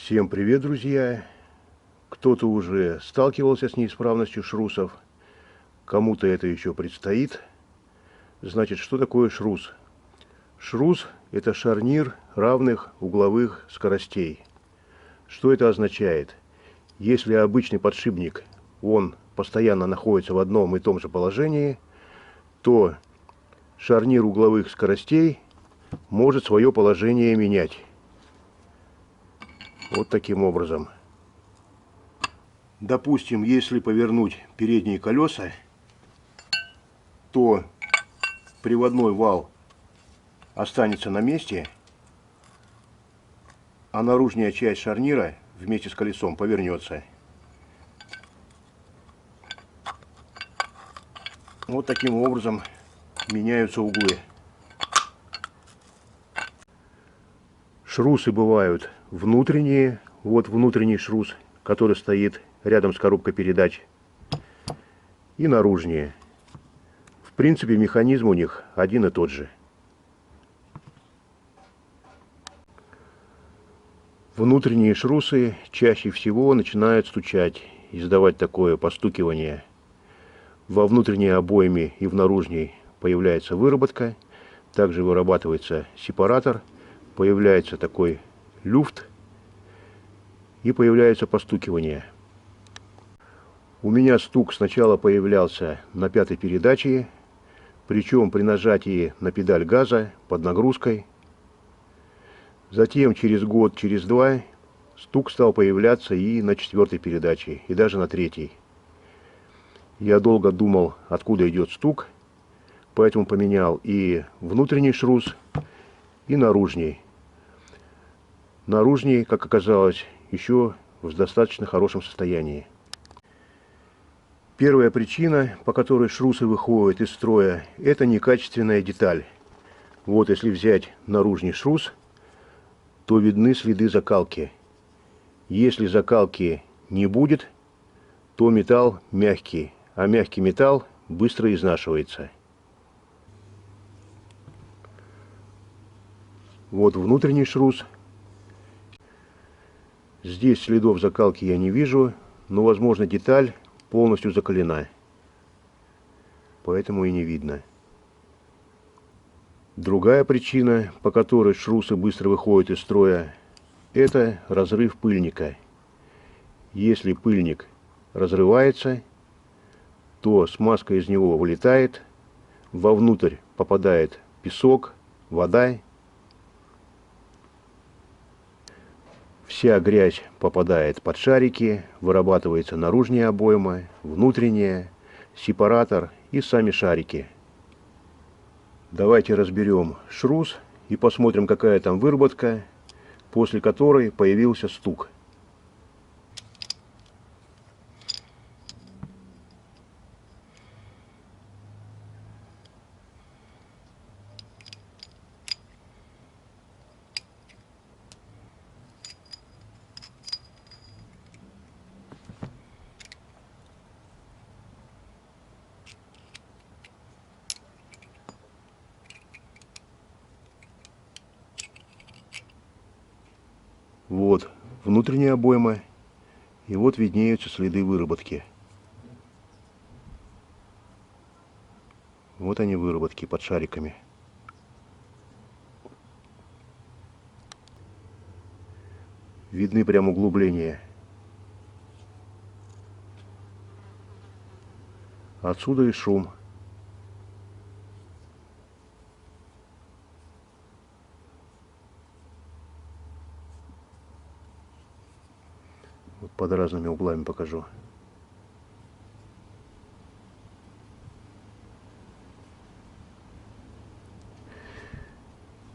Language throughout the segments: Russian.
Всем привет, друзья! Кто-то уже сталкивался с неисправностью шрусов, кому-то это еще предстоит. Значит, что такое шрус? Шрус – это шарнир равных угловых скоростей. Что это означает? Если обычный подшипник, он постоянно находится в одном и том же положении, то шарнир угловых скоростей может свое положение менять. Вот таким образом. Допустим, если повернуть передние колеса, то приводной вал останется на месте, а наружная часть шарнира вместе с колесом повернется. Вот таким образом меняются углы. Шрусы бывают внутренние. Вот внутренний шрус, который стоит рядом с коробкой передач. И наружние. В принципе, механизм у них один и тот же. Внутренние шрусы чаще всего начинают стучать, издавать такое постукивание. Во внутренней обойме и в наружней появляется выработка. Также вырабатывается сепаратор. Появляется такой люфт. И появляется постукивание. У меня стук сначала появлялся на 5-й передаче, причем при нажатии на педаль газа под нагрузкой. Затем через год, через два стук стал появляться и на 4-й передаче, и даже на 3-й. Я долго думал, откуда идет стук, поэтому поменял и внутренний шрус, и наружный. Наружный, как оказалось, еще в достаточно хорошем состоянии. Первая причина, по которой шрусы выходят из строя, это некачественная деталь. Вот если взять наружный шрус, то видны следы закалки. Если закалки не будет, то металл мягкий, а мягкий металл быстро изнашивается. Вот внутренний шрус. Здесь следов закалки я не вижу, но, возможно, деталь полностью закалена. Поэтому и не видно. Другая причина, по которой шрусы быстро выходят из строя, это разрыв пыльника. Если пыльник разрывается, то смазка из него вылетает, вовнутрь попадает песок, вода. Вся грязь попадает под шарики, вырабатывается наружная обойма, внутренняя, сепаратор и сами шарики. Давайте разберем шрус и посмотрим, какая там выработка, после которой появился стук. Вот внутренняя обойма, и вот виднеются следы выработки. Вот они, выработки под шариками. Видны прям углубления. Отсюда и шум. Вот под разными углами покажу.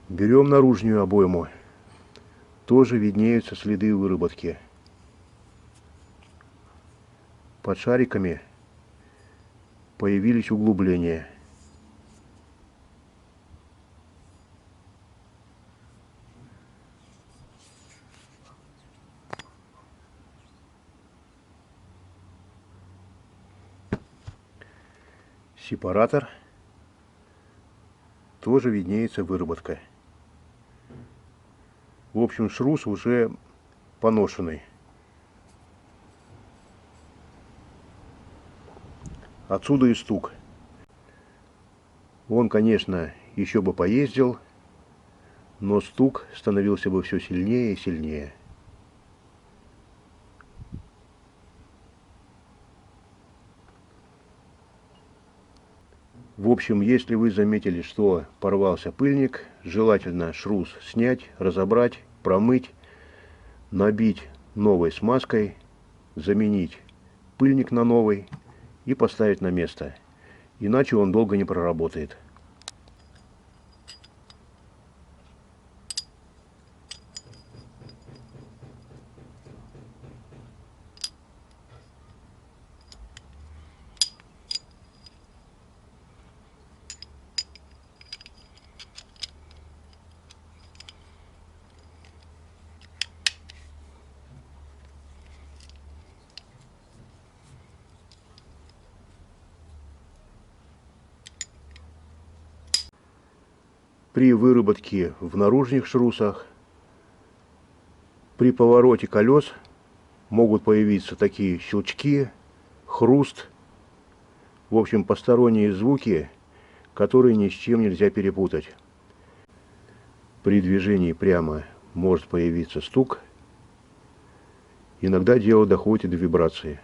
Берем наружную обойму. Тоже виднеются следы выработки. Под шариками появились углубления. Сепаратор. Тоже виднеется выработка. В общем, шрус уже поношенный. Отсюда и стук. Он, конечно, еще бы поездил, но стук становился бы все сильнее и сильнее. В общем, если вы заметили, что порвался пыльник, желательно шрус снять, разобрать, промыть, набить новой смазкой, заменить пыльник на новый и поставить на место. Иначе он долго не проработает. При выработке в наружных шрусах, при повороте колес могут появиться такие щелчки, хруст, в общем, посторонние звуки, которые ни с чем нельзя перепутать. При движении прямо может появиться стук, иногда дело доходит до вибрации.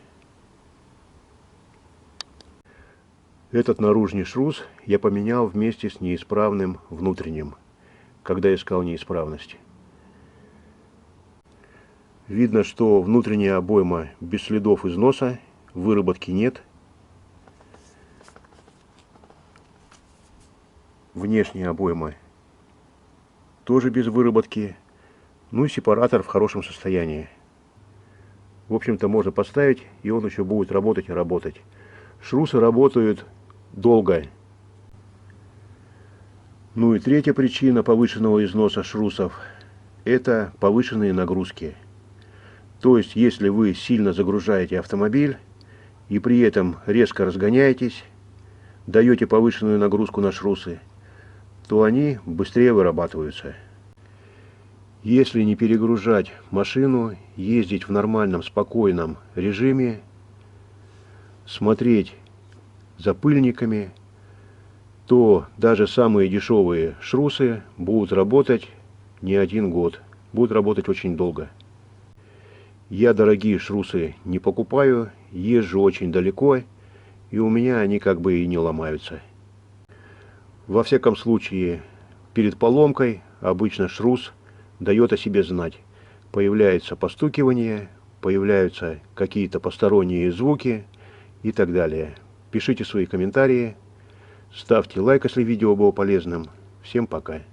Этот наружный шрус я поменял вместе с неисправным внутренним, когда искал неисправность. Видно, что внутренняя обойма без следов износа, выработки нет. Внешняя обойма тоже без выработки. Ну и сепаратор в хорошем состоянии. В общем-то, можно поставить, и он еще будет работать и работать. Шрусы работают долго. Ну и третья причина повышенного износа шрусов – это повышенные нагрузки. То есть, если вы сильно загружаете автомобиль и при этом резко разгоняетесь, даете повышенную нагрузку на шрусы, то они быстрее вырабатываются. Если не перегружать машину, ездить в нормальном, спокойном режиме, смотреть за пыльниками, то даже самые дешевые шрусы будут работать не один год, будут работать очень долго. Я дорогие шрусы не покупаю, езжу очень далеко, и у меня они как бы и не ломаются. Во всяком случае, перед поломкой обычно шрус дает о себе знать. Появляется постукивание, появляются какие-то посторонние звуки и так далее. Пишите свои комментарии, ставьте лайк, если видео было полезным. Всем пока.